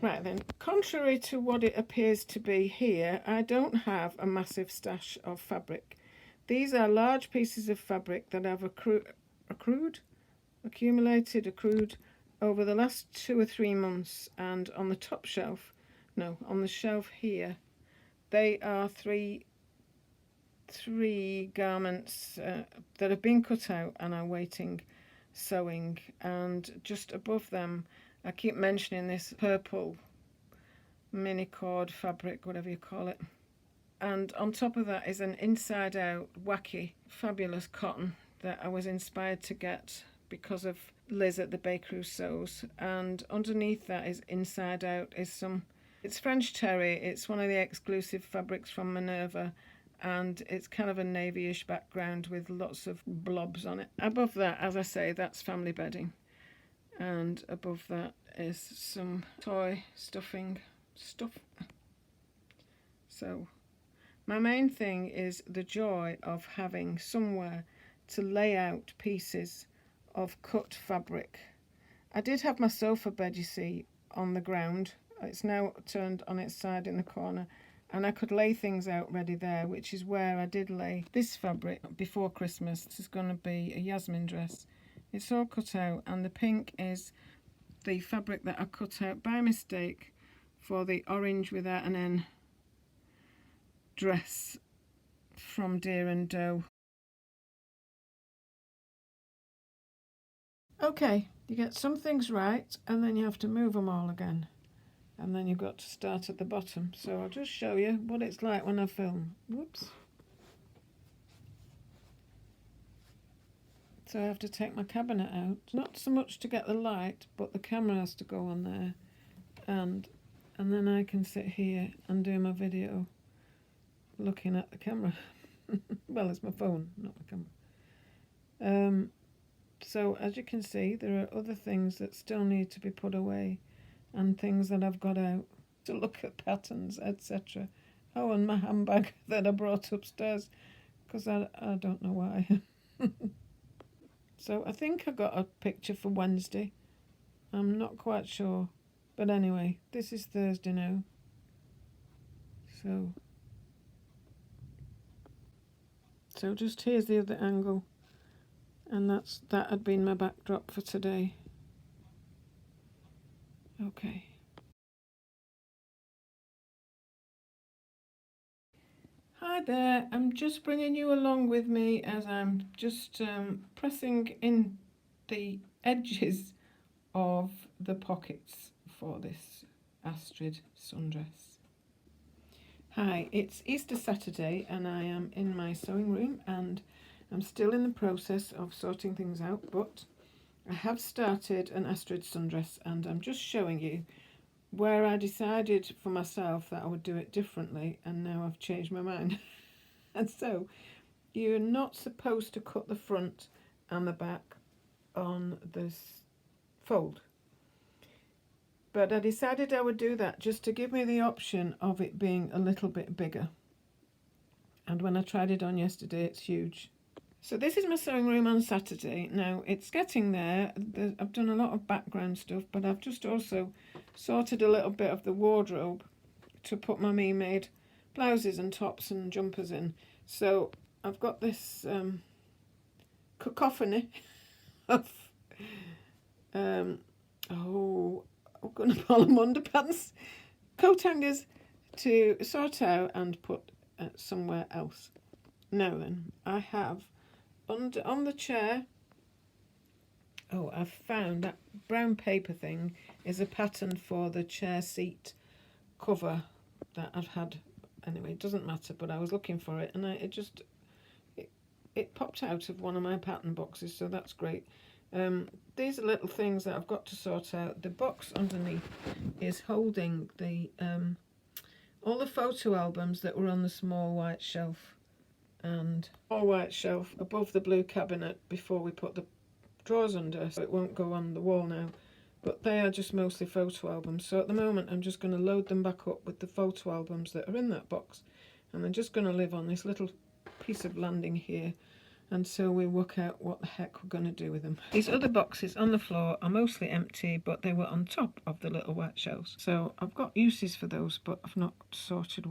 Right then, contrary to what it appears to be here, I don't have a massive stash of fabric. These are large pieces of fabric that I've accumulated over the last 2 or 3 months, and on the top shelf, no, on the shelf here, they are three garments that have been cut out and are waiting sewing. And just above them, I keep mentioning this purple mini cord fabric, whatever you call it, and on top of that is an inside out wacky fabulous cotton that I was inspired to get because of Liz at the Bakery Who Sews. And underneath that is inside out is it's French terry. It's one of the exclusive fabrics from Minerva, and it's kind of a navy-ish background with lots of blobs on it. Above that, as I say, that's family bedding, and above that is some toy stuffing stuff. So my main thing is the joy of having somewhere to lay out pieces of cut fabric. I did have my sofa bed, you see, on the ground. It's now turned on its side in the corner, and I could lay things out ready there, which is where I did lay this fabric before Christmas. This is going to be a Yasmin dress. It's all cut out, and the pink is the fabric that I cut out by mistake for the orange without an N dress from Deer and Doe. Okay, you get some things right and then you have to move them all again, and then you've got to start at the bottom. So I'll just show you what it's like when I film. Whoops. So I have to take my cabinet out, not so much to get the light, but the camera has to go on there, and then I can sit here and do my video looking at the camera. Well, it's my phone, not my camera. So as you can see, there are other things that still need to be put away, and things that I've got out to look at patterns, etc. Oh, and my handbag that I brought upstairs because I don't know why. So I think I got a picture for Wednesday. I'm not quite sure, but anyway, this is Thursday now. So just here's the other angle, and that had been my backdrop for today. Okay. Hi there, I'm just bringing you along with me as I'm just pressing in the edges of the pockets for this Astrid sundress. Hi, it's Easter Saturday and I am in my sewing room, and I'm still in the process of sorting things out, but I have started an Astrid sundress, and I'm just showing you where I decided for myself that I would do it differently, and now I've changed my mind. And so you're not supposed to cut the front and the back on this fold, but I decided I would do that just to give me the option of it being a little bit bigger. And when I tried it on yesterday, it's huge. So this is my sewing room on Saturday. Now it's getting there. I've done a lot of background stuff, but I've just also sorted a little bit of the wardrobe to put my me-made blouses and tops and jumpers in. So I've got this cacophony of I'm going to call them underpants, coat hangers to sort out and put somewhere else. Now then, I have on the chair, I've found that brown paper thing is a pattern for the chair seat cover that I've had. Anyway, it doesn't matter, but I was looking for it, and it popped out of one of my pattern boxes, so that's great. These are little things that I've got to sort out. The box underneath is holding the all the photo albums that were on the small white shelf, and all white shelf above the blue cabinet before we put the drawers under, so it won't go on the wall now. But they are just mostly photo albums. So at the moment I'm just going to load them back up with the photo albums that are in that box, and they're just going to live on this little piece of landing here until we work out what the heck we're going to do with them. These other boxes on the floor are mostly empty, but they were on top of the little white shelves. So I've got uses for those, but I've not sorted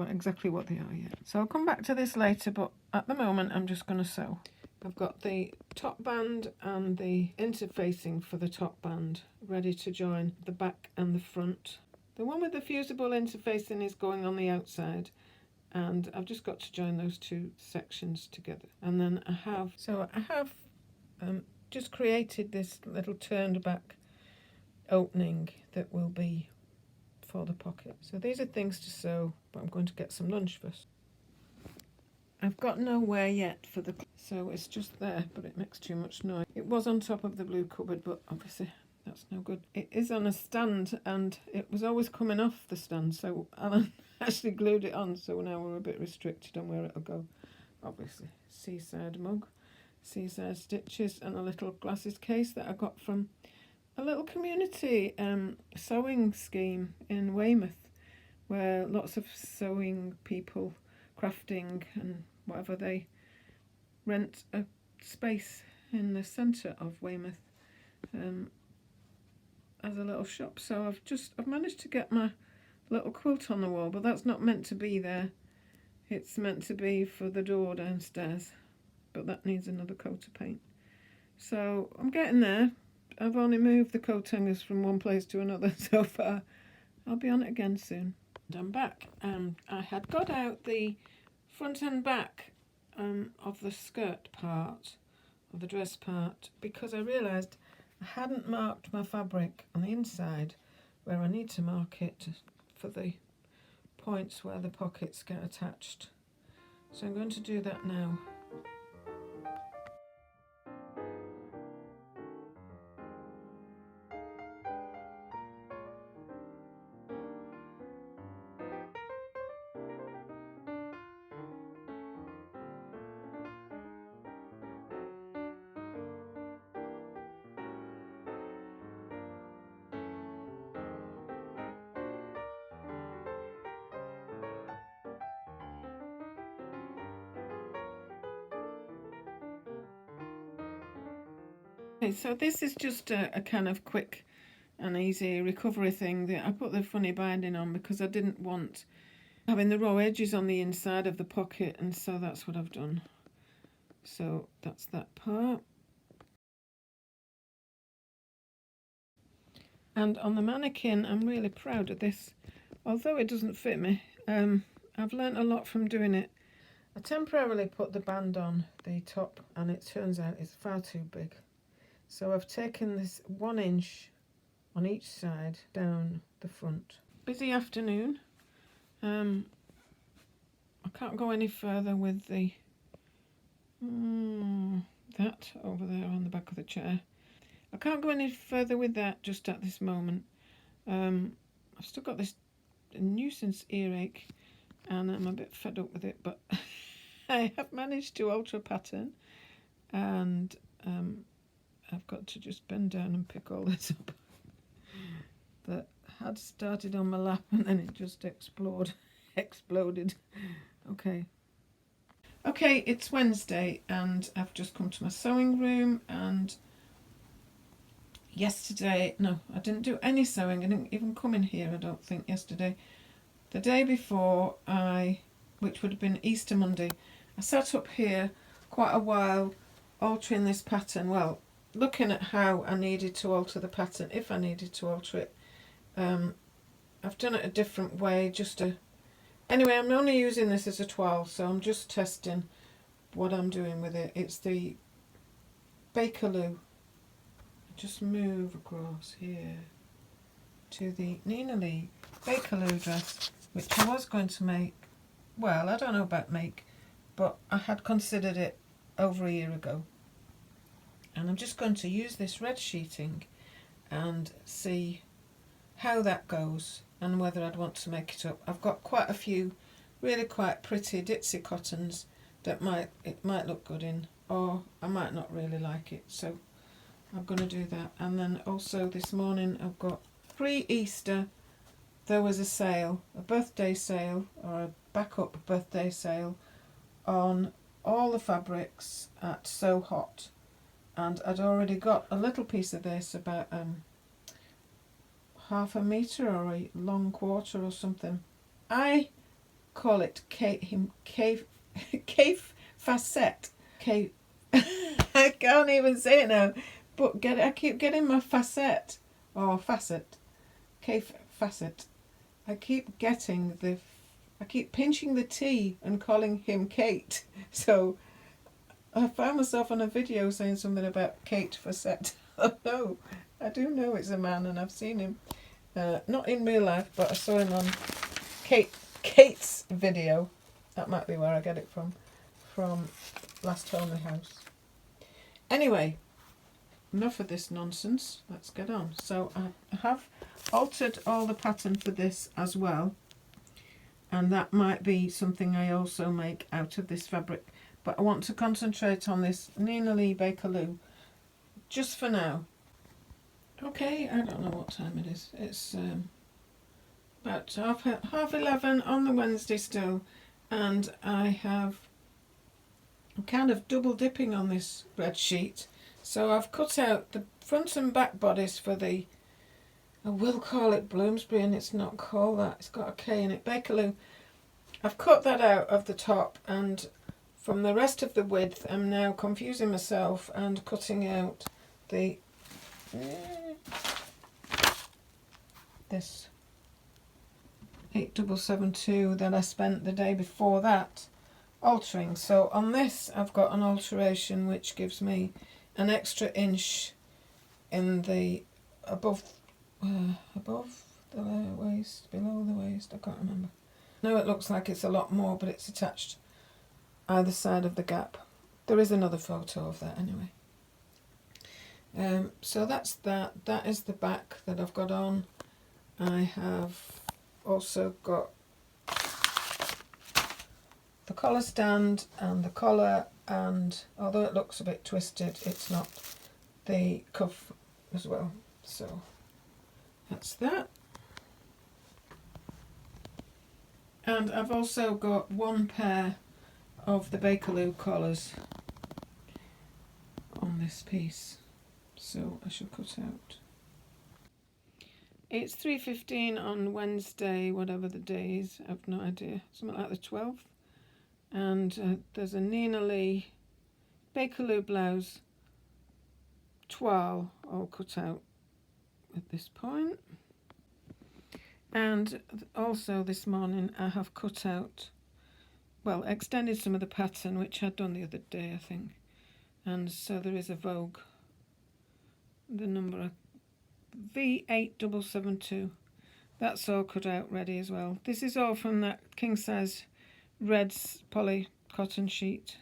exactly what they are yet. So I'll come back to this later, but at the moment I'm just going to sew. I've got the top band and the interfacing for the top band ready to join the back and the front. The one with the fusible interfacing is going on the outside, and I've just got to join those two sections together. And then I have just created this little turned back opening that will be for the pocket. So these are things to sew, but I'm going to get some lunch first. I've got nowhere yet for the, so it's just there, but it makes too much noise. It was on top of the blue cupboard, but obviously that's no good. It is on a stand, and it was always coming off the stand, so Alan actually glued it on, so now we're a bit restricted on where it'll go. Obviously, Seaside mug, Seaside stitches, and a little glasses case that I got from a little community sewing scheme in Weymouth, where lots of sewing people, crafting and whatever, they rent a space in the centre of Weymouth as a little shop. So I've managed to get my little quilt on the wall, but that's not meant to be there. It's meant to be for the door downstairs, but that needs another coat of paint. So I'm getting there. I've only moved the coat hangers from one place to another so far. I'll be on it again soon. And I'm back. I had got out the front and back of the skirt part, of the dress part, because I realised I hadn't marked my fabric on the inside where I need to mark it for the points where the pockets get attached. So I'm going to do that now. Okay, so this is just a kind of quick and easy recovery thing that I put the funny binding on because I didn't want having the raw edges on the inside of the pocket, and so that's what I've done. So that's that part. And on the mannequin, I'm really proud of this. Although it doesn't fit me, I've learnt a lot from doing it. I temporarily put the band on the top, and it turns out it's far too big. So I've taken this 1 inch on each side down the front. Busy afternoon. I can't go any further with the that over there on the back of the chair. I can't go any further with that just at this moment. I've still got this nuisance earache, and I'm a bit fed up with it, but I have managed to alter a pattern, and I've got to just bend down and pick all this up. That had started on my lap and then it just exploded. Okay, it's Wednesday and I've just come to my sewing room, and yesterday, no, I didn't do any sewing. I didn't even come in here, I don't think, yesterday. The day before, which would have been Easter Monday, I sat up here quite a while altering this pattern. Well, looking at how I needed to alter the pattern, if I needed to alter it. I've done it a different way, anyway, I'm only using this as a toile, so I'm just testing what I'm doing with it. It's the Bakerloo. Just move across here to the Nina Lee Bakerloo dress, which I was going to make. Well, I don't know about make, but I had considered it over a year ago. And I'm just going to use this red sheeting and see how that goes and whether I'd want to make it up. I've got quite a few really quite pretty ditzy cottons that it might look good in, or I might not really like it, so I'm going to do that. And then also this morning I've got pre-Easter, there was a sale, a birthday sale or a backup birthday sale on all the fabrics at So Hot, and I'd already got a little piece of this, about half a metre or a long quarter or something. I call it cave facette. Cave. I can't even say it now, but I keep getting my facette or facet. Cave facet. I keep pinching the T and calling him Kate. So I found myself on a video saying something about Kate Facette. Oh no, I do know it's a man, and I've seen him. Not in real life, but I saw him on Kate's video. That might be where I get it from Last Homely House. Anyway, enough of this nonsense. Let's get on. So I have altered all the pattern for this as well, and that might be something I also make out of this fabric, but I want to concentrate on this Nina Lee Bakerloo just for now. Okay, I don't know what time it is. It's about half 11 on the Wednesday still, and I'm kind of double dipping on this red sheet. So I've cut out the front and back bodice for I will call it Bloomsbury, and it's not called that. It's got a K in it. Bakerloo. I've cut that out of the top, and from the rest of the width I'm now confusing myself and cutting out this 8772 that I spent the day before that altering. So on this I've got an alteration which gives me an extra inch in the above the waist, below the waist, I can't remember. No, it looks like it's a lot more, but it's attached either side of the gap. There is another photo of that anyway. So that's that. That is the back that I've got on. I have also got the collar stand and the collar, and although it looks a bit twisted, it's not. The cuff as well. So that's that. And I've also got one pair of the Bakerloo collars on this piece, so I shall cut out. It's 3:15 on Wednesday, whatever the day is, I've no idea, something like the 12th, and there's a Nina Lee Bakerloo blouse toile all cut out at this point. And also this morning I have cut out, well, extended some of the pattern which I'd done the other day, I think, and so there is a Vogue, the number V8772, that's all cut out ready as well. This is all from that king size red poly cotton sheet.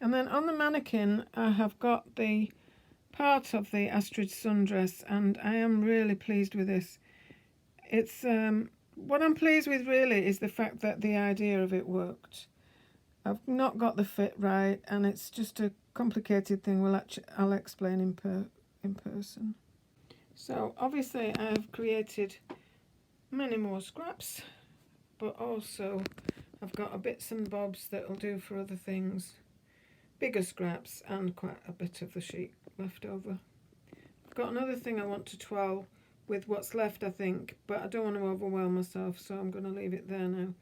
And then on the mannequin I have got the part of the Astrid sundress, and I am really pleased with this. It's what I'm pleased with really is the fact that the idea of it worked. I've not got the fit right, and it's just a complicated thing. Well, I'll explain in person. So obviously I've created many more scraps, but also I've got a bits and bobs that will do for other things, bigger scraps, and quite a bit of the sheet left over. I've got another thing I want to twirl with what's left, I think, but I don't want to overwhelm myself, so I'm going to leave it there now.